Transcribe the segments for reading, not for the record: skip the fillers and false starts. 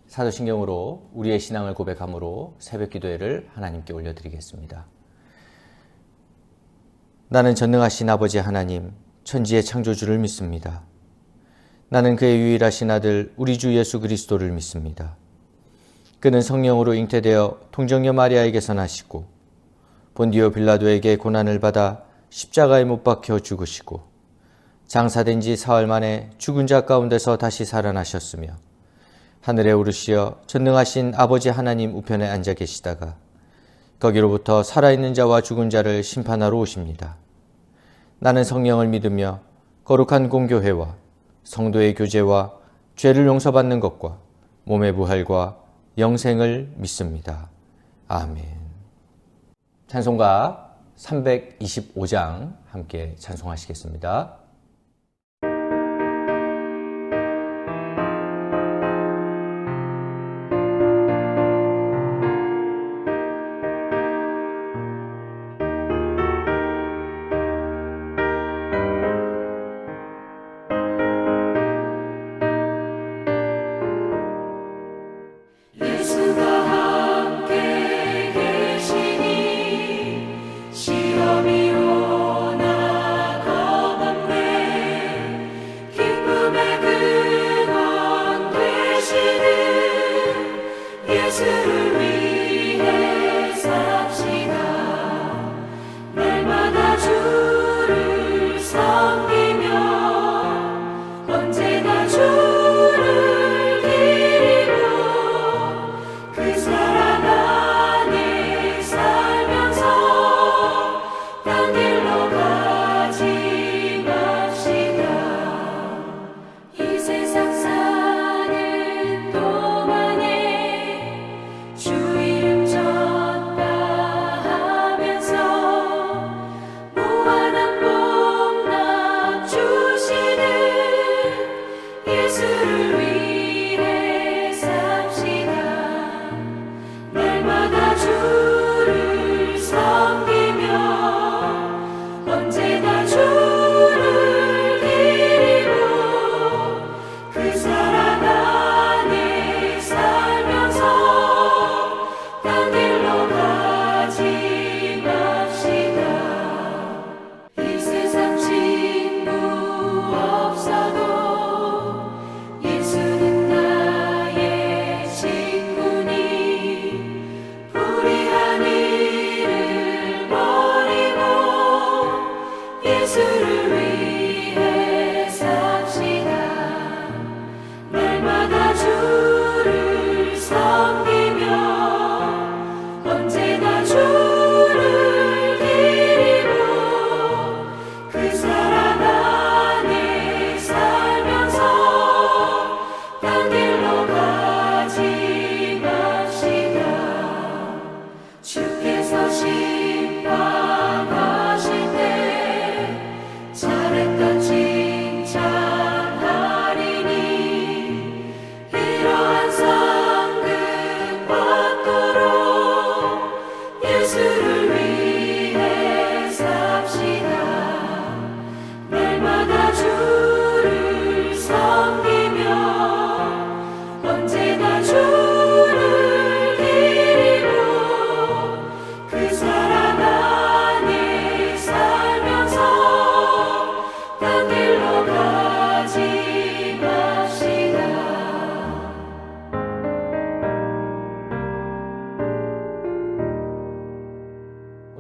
사도신경으로 우리의 신앙을 고백함으로 새벽 기도회를 하나님께 올려드리겠습니다. 나는 전능하신 아버지 하나님, 천지의 창조주를 믿습니다. 나는 그의 유일하신 아들 우리 주 예수 그리스도를 믿습니다. 그는 성령으로 잉태되어 동정녀 마리아에게서 나시고 본디오 빌라도에게 고난을 받아 십자가에 못 박혀 죽으시고 장사된 지 사흘 만에 죽은 자 가운데서 다시 살아나셨으며 하늘에 오르시어 전능하신 아버지 하나님 우편에 앉아 계시다가 거기로부터 살아있는 자와 죽은 자를 심판하러 오십니다. 나는 성령을 믿으며 거룩한 공교회와 성도의 교제와 죄를 용서받는 것과 몸의 부활과 영생을 믿습니다. 아멘. 찬송가 325장 함께 찬송하시겠습니다.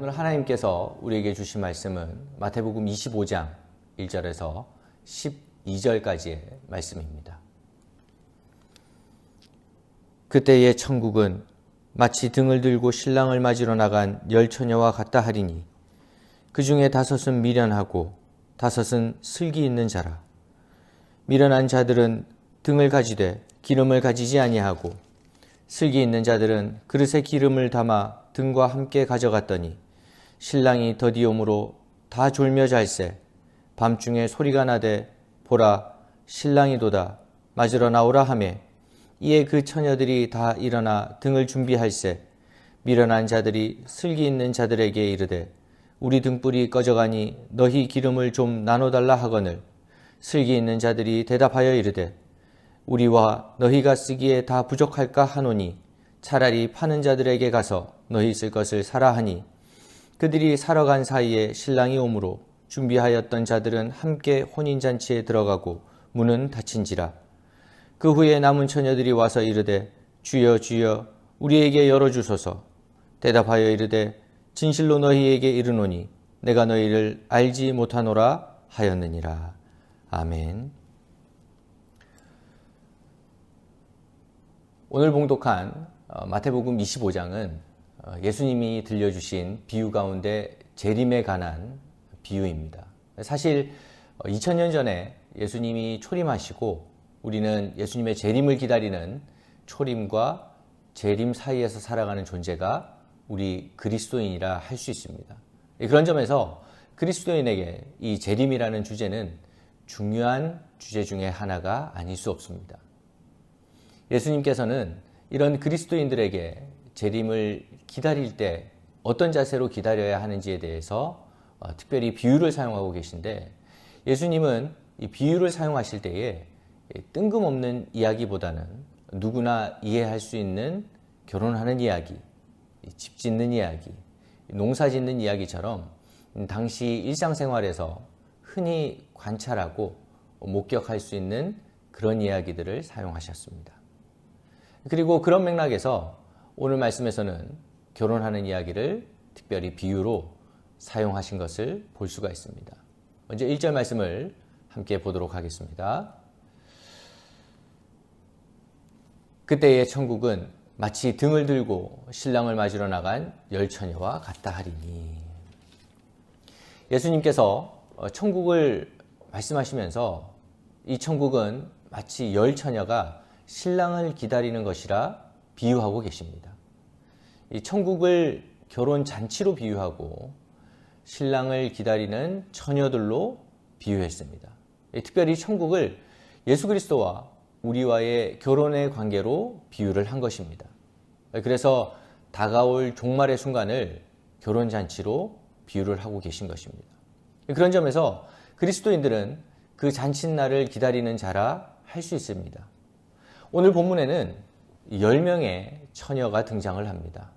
오늘 하나님께서 우리에게 주신 말씀은 마태복음 25장 1절에서 12절까지의 말씀입니다. 그때의 천국은 마치 등을 들고 신랑을 맞으러 나간 10처녀와 같다 하리니 그 중에 5은 미련하고 5은 슬기 있는 자라. 미련한 자들은 등을 가지되 기름을 가지지 아니하고 슬기 있는 자들은 그릇에 기름을 담아 등과 함께 가져갔더니 신랑이 더디옴으로 다 졸며 잘새 밤중에 소리가 나되 보라 신랑이도다 맞으러 나오라 하매 이에 그 처녀들이 다 일어나 등을 준비할새 미련한 자들이 슬기 있는 자들에게 이르되 우리 등불이 꺼져가니 너희 기름을 좀 나눠달라 하거늘 슬기 있는 자들이 대답하여 이르되 우리와 너희가 쓰기에 다 부족할까 하노니 차라리 파는 자들에게 가서 너희 쓸 것을 사라 하니 그들이 사러 간 사이에 신랑이 오므로 준비하였던 자들은 함께 혼인잔치에 들어가고 문은 닫힌지라. 그 후에 남은 처녀들이 와서 이르되 주여 주여 우리에게 열어주소서. 대답하여 이르되 진실로 너희에게 이르노니 내가 너희를 알지 못하노라 하였느니라. 아멘. 오늘 봉독한 마태복음 25장은 예수님이 들려주신 비유 가운데 재림에 관한 비유입니다. 사실 2000년 전에 예수님이 초림하시고 우리는 예수님의 재림을 기다리는 초림과 재림 사이에서 살아가는 존재가 우리 그리스도인이라 할 수 있습니다. 그런 점에서 그리스도인에게 이 재림이라는 주제는 중요한 주제 중에 하나가 아닐 수 없습니다. 예수님께서는 이런 그리스도인들에게 재림을 기다릴 때 어떤 자세로 기다려야 하는지에 대해서 특별히 비유를 사용하고 계신데, 예수님은 이 비유를 사용하실 때에 뜬금없는 이야기보다는 누구나 이해할 수 있는 결혼하는 이야기, 집 짓는 이야기, 농사 짓는 이야기처럼 당시 일상생활에서 흔히 관찰하고 목격할 수 있는 그런 이야기들을 사용하셨습니다. 그리고 그런 맥락에서 오늘 말씀에서는 결혼하는 이야기를 특별히 비유로 사용하신 것을 볼 수가 있습니다. 먼저 1절 말씀을 함께 보도록 하겠습니다. 그때의 천국은 마치 등을 들고 신랑을 맞으러 나간 열 처녀와 같다 하리니. 예수님께서 천국을 말씀하시면서 이 천국은 마치 열 처녀가 신랑을 기다리는 것이라 비유하고 계십니다. 이 천국을 결혼 잔치로 비유하고 신랑을 기다리는 처녀들로 비유했습니다. 특별히 천국을 예수 그리스도와 우리와의 결혼의 관계로 비유를 한 것입니다. 그래서 다가올 종말의 순간을 결혼 잔치로 비유를 하고 계신 것입니다. 그런 점에서 그리스도인들은 그 잔칫날을 기다리는 자라 할 수 있습니다. 오늘 본문에는 10명의 처녀가 등장을 합니다.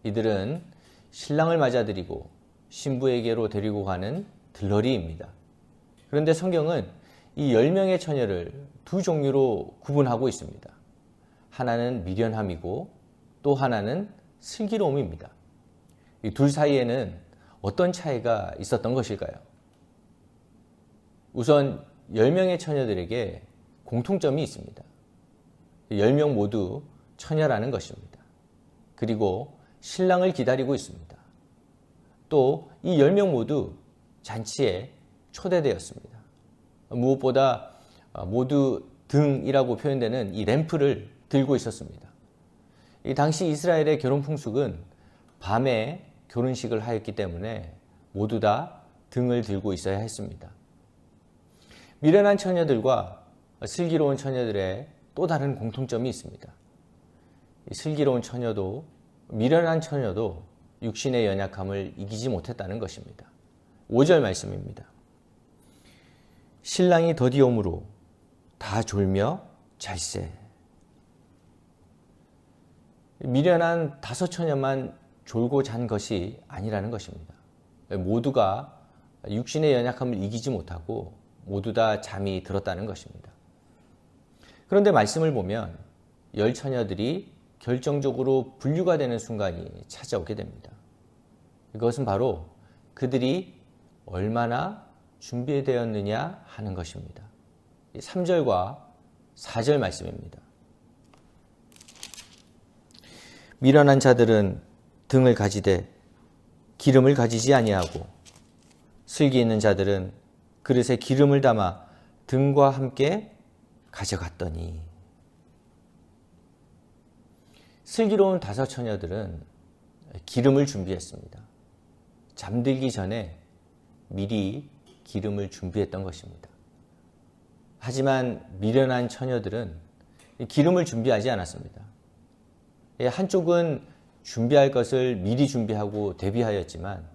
이들은 신랑을 맞아들이고 신부에게로 데리고 가는 들러리입니다. 그런데 성경은 이 10명의 처녀를 두 종류로 구분하고 있습니다. 하나는 미련함이고 또 하나는 슬기로움입니다. 이 둘 사이에는 어떤 차이가 있었던 것일까요? 우선 10명의 처녀들에게 공통점이 있습니다. 10명 모두 처녀라는 것입니다. 그리고 신랑을 기다리고 있습니다. 또 이 10명 모두 잔치에 초대되었습니다. 무엇보다 모두 등이라고 표현되는 이 램프를 들고 있었습니다. 이 당시 이스라엘의 결혼 풍습은 밤에 결혼식을 하였기 때문에 모두 다 등을 들고 있어야 했습니다. 미련한 처녀들과 슬기로운 처녀들의 또 다른 공통점이 있습니다. 슬기로운 처녀도 미련한 처녀도 육신의 연약함을 이기지 못했다는 것입니다. 5절 말씀입니다. 신랑이 더디오므로 다 졸며 잘세. 미련한 5 처녀만 졸고 잔 것이 아니라는 것입니다. 모두가 육신의 연약함을 이기지 못하고 모두 다 잠이 들었다는 것입니다. 그런데 말씀을 보면 10 처녀들이 결정적으로 분류가 되는 순간이 찾아오게 됩니다. 이것은 바로 그들이 얼마나 준비되었느냐 하는 것입니다. 3절과 4절 말씀입니다. 미련한 자들은 등을 가지되 기름을 가지지 아니하고 슬기 있는 자들은 그릇에 기름을 담아 등과 함께 가져갔더니. 슬기로운 5 처녀들은 기름을 준비했습니다. 잠들기 전에 미리 기름을 준비했던 것입니다. 하지만 미련한 처녀들은 기름을 준비하지 않았습니다. 한쪽은 준비할 것을 미리 준비하고 대비하였지만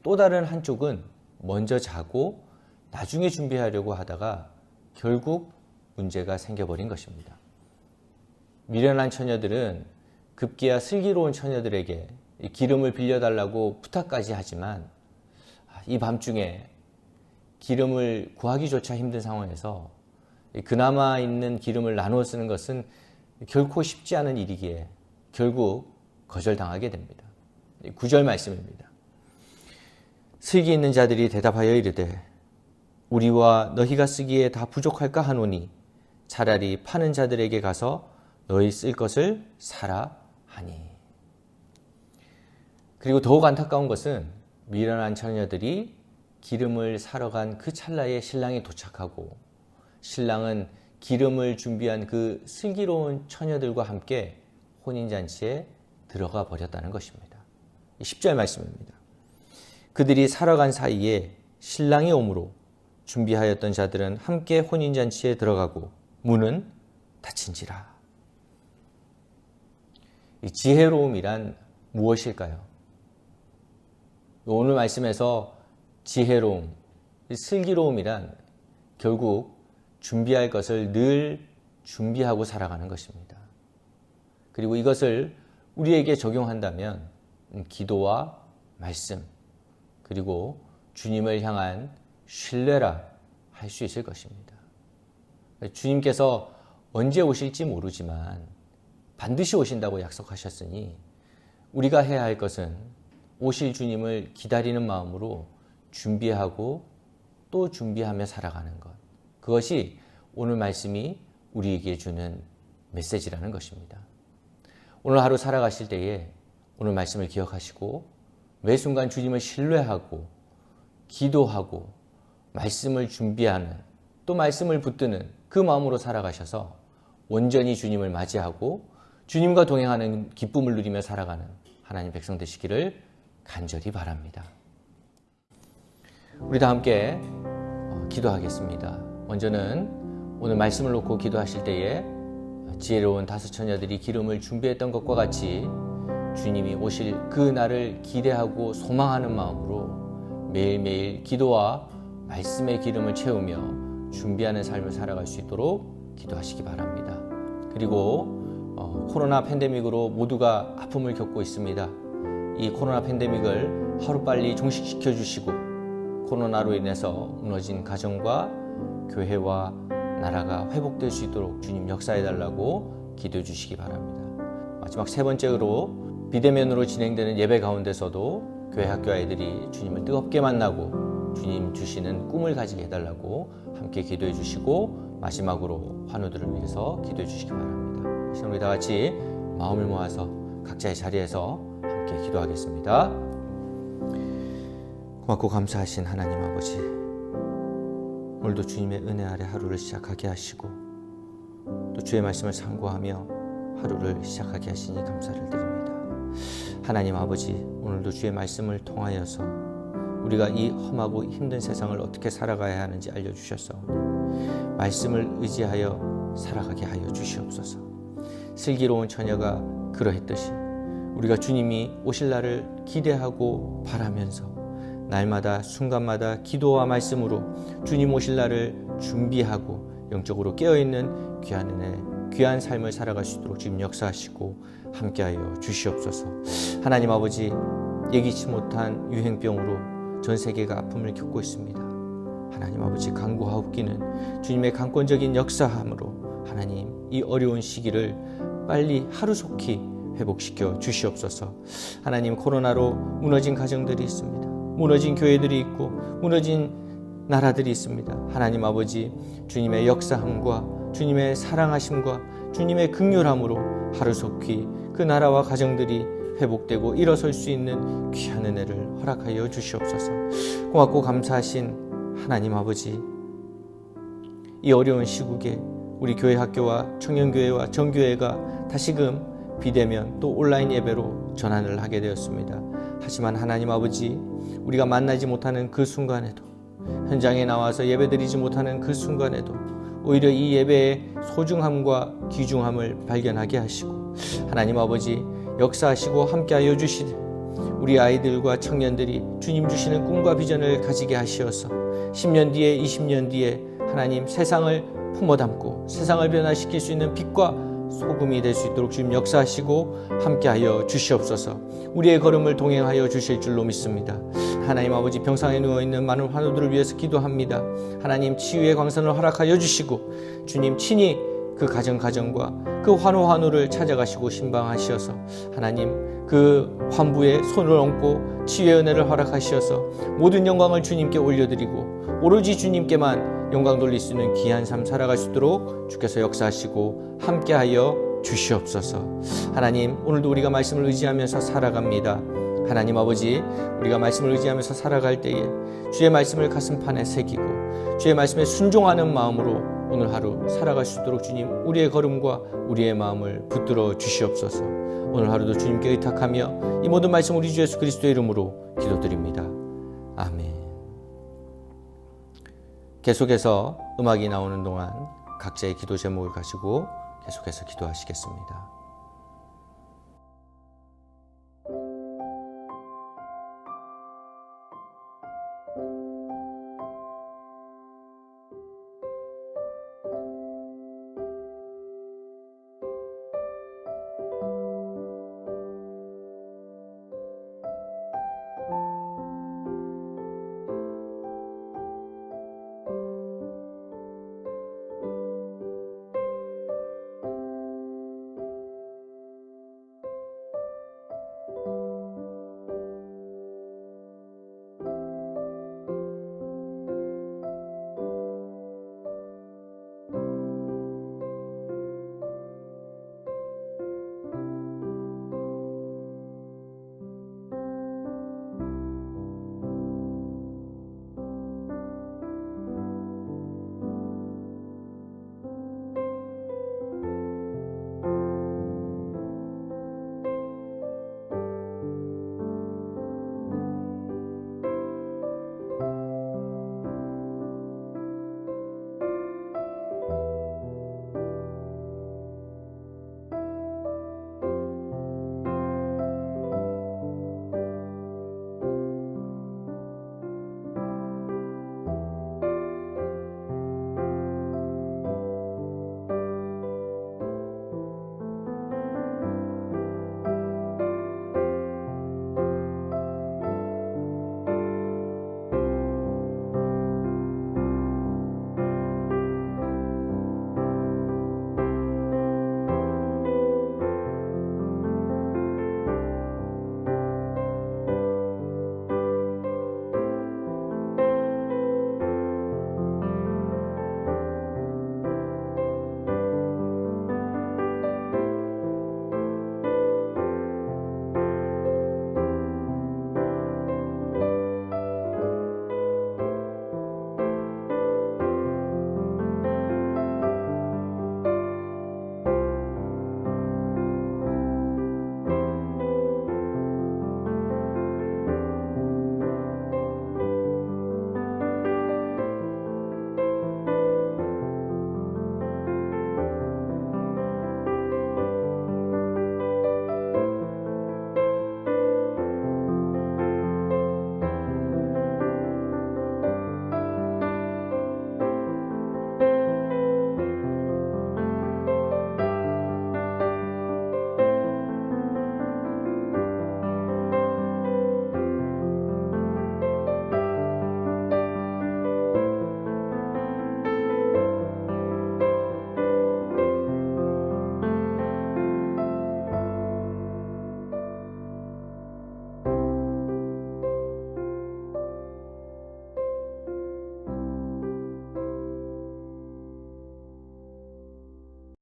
또 다른 한쪽은 먼저 자고 나중에 준비하려고 하다가 결국 문제가 생겨버린 것입니다. 미련한 처녀들은 급기야 슬기로운 처녀들에게 기름을 빌려달라고 부탁까지 하지만 이 밤중에 기름을 구하기조차 힘든 상황에서 그나마 있는 기름을 나누어 쓰는 것은 결코 쉽지 않은 일이기에 결국 거절당하게 됩니다. 9절 말씀입니다. 슬기 있는 자들이 대답하여 이르되 우리와 너희가 쓰기에 다 부족할까 하노니 차라리 파는 자들에게 가서 너희 쓸 것을 사라 하니. 그리고 더욱 안타까운 것은 미련한 처녀들이 기름을 사러 간 그 찰나에 신랑이 도착하고 신랑은 기름을 준비한 그 슬기로운 처녀들과 함께 혼인잔치에 들어가 버렸다는 것입니다. 10절 말씀입니다. 그들이 사러 간 사이에 신랑이 오므로 준비하였던 자들은 함께 혼인잔치에 들어가고 문은 닫힌지라. 이 지혜로움이란 무엇일까요? 오늘 말씀에서 지혜로움, 슬기로움이란 결국 준비할 것을 늘 준비하고 살아가는 것입니다. 그리고 이것을 우리에게 적용한다면 기도와 말씀, 그리고 주님을 향한 신뢰라 할 수 있을 것입니다. 주님께서 언제 오실지 모르지만 반드시 오신다고 약속하셨으니 우리가 해야 할 것은 오실 주님을 기다리는 마음으로 준비하고 또 준비하며 살아가는 것. 그것이 오늘 말씀이 우리에게 주는 메시지라는 것입니다. 오늘 하루 살아가실 때에 오늘 말씀을 기억하시고 매 순간 주님을 신뢰하고 기도하고 말씀을 준비하는 또 말씀을 붙드는 그 마음으로 살아가셔서 온전히 주님을 맞이하고 주님과 동행하는 기쁨을 누리며 살아가는 하나님 백성 되시기를 간절히 바랍니다. 우리 다 함께 기도하겠습니다. 먼저는 오늘 말씀을 놓고 기도하실 때에 지혜로운 다섯 처녀들이 기름을 준비했던 것과 같이 주님이 오실 그 날을 기대하고 소망하는 마음으로 매일매일 기도와 말씀의 기름을 채우며 준비하는 삶을 살아갈 수 있도록 기도하시기 바랍니다. 그리고 코로나 팬데믹으로 모두가 아픔을 겪고 있습니다. 이 코로나 팬데믹을 하루빨리 종식시켜 주시고 코로나로 인해서 무너진 가정과 교회와 나라가 회복될 수 있도록 주님 역사해 달라고 기도해 주시기 바랍니다. 마지막 세 번째로 비대면으로 진행되는 예배 가운데서도 교회 학교 아이들이 주님을 뜨겁게 만나고 주님 주시는 꿈을 가지게 해달라고 함께 기도해 주시고 마지막으로 환우들을 위해서 기도해 주시기 바랍니다. 이 시간 우리 다 같이 마음을 모아서 각자의 자리에서 함께 기도하겠습니다. 고맙고 감사하신 하나님 아버지, 오늘도 주님의 은혜 아래 하루를 시작하게 하시고 또 주의 말씀을 상고하며 하루를 시작하게 하시니 감사를 드립니다. 하나님 아버지, 오늘도 주의 말씀을 통하여서 우리가 이 험하고 힘든 세상을 어떻게 살아가야 하는지 알려주셨사오니 말씀을 의지하여 살아가게 하여 주시옵소서. 슬기로운 처녀가 그러했듯이 우리가 주님이 오실 날을 기대하고 바라면서 날마다 순간마다 기도와 말씀으로 주님 오실 날을 준비하고 영적으로 깨어있는 귀한 은혜, 귀한 삶을 살아갈 수 있도록 주님 역사하시고 함께하여 주시옵소서. 하나님 아버지, 예기치 못한 유행병으로 전 세계가 아픔을 겪고 있습니다. 하나님 아버지, 간구하옵기는 주님의 강권적인 역사함으로 하나님 이 어려운 시기를 빨리 하루속히 회복시켜 주시옵소서. 하나님, 코로나로 무너진 가정들이 있습니다. 무너진 교회들이 있고 무너진 나라들이 있습니다. 하나님 아버지, 주님의 역사함과 주님의 사랑하심과 주님의 긍휼함으로 하루속히 그 나라와 가정들이 회복되고 일어설 수 있는 귀한 은혜를 허락하여 주시옵소서. 고맙고 감사하신 하나님 아버지, 이 어려운 시국에 우리 교회 학교와 청년교회와 정교회가 다시금 비대면 또 온라인 예배로 전환을 하게 되었습니다. 하지만 하나님 아버지, 우리가 만나지 못하는 그 순간에도, 현장에 나와서 예배드리지 못하는 그 순간에도 오히려 이 예배의 소중함과 귀중함을 발견하게 하시고 하나님 아버지 역사하시고 함께하여 주시되 우리 아이들과 청년들이 주님 주시는 꿈과 비전을 가지게 하시어서 10년 뒤에 20년 뒤에 하나님 세상을 품어 담고 세상을 변화시킬 수 있는 빛과 소금이 될 수 있도록 주님 역사하시고 함께하여 주시옵소서. 우리의 걸음을 동행하여 주실 줄로 믿습니다. 하나님 아버지, 병상에 누워있는 많은 환우들을 위해서 기도합니다. 하나님 치유의 광선을 허락하여 주시고 주님 친히 그 가정과 그 환우를 찾아가시고 신방하시어서 하나님 그 환부의 손을 얹고 치유의 은혜를 허락하시어서 모든 영광을 주님께 올려드리고 오로지 주님께만 영광 돌릴 수 있는 귀한 삶 살아갈 수 있도록 주께서 역사하시고 함께하여 주시옵소서. 하나님, 오늘도 우리가 말씀을 의지하면서 살아갑니다. 하나님 아버지, 우리가 말씀을 의지하면서 살아갈 때에 주의 말씀을 가슴판에 새기고 주의 말씀에 순종하는 마음으로 오늘 하루 살아갈 수 있도록 주님 우리의 걸음과 우리의 마음을 붙들어 주시옵소서. 오늘 하루도 주님께 의탁하며 이 모든 말씀 우리 주 예수 그리스도의 이름으로 기도드립니다. 아멘. 계속해서 음악이 나오는 동안 각자의 기도 제목을 가지고 계속해서 기도하시겠습니다.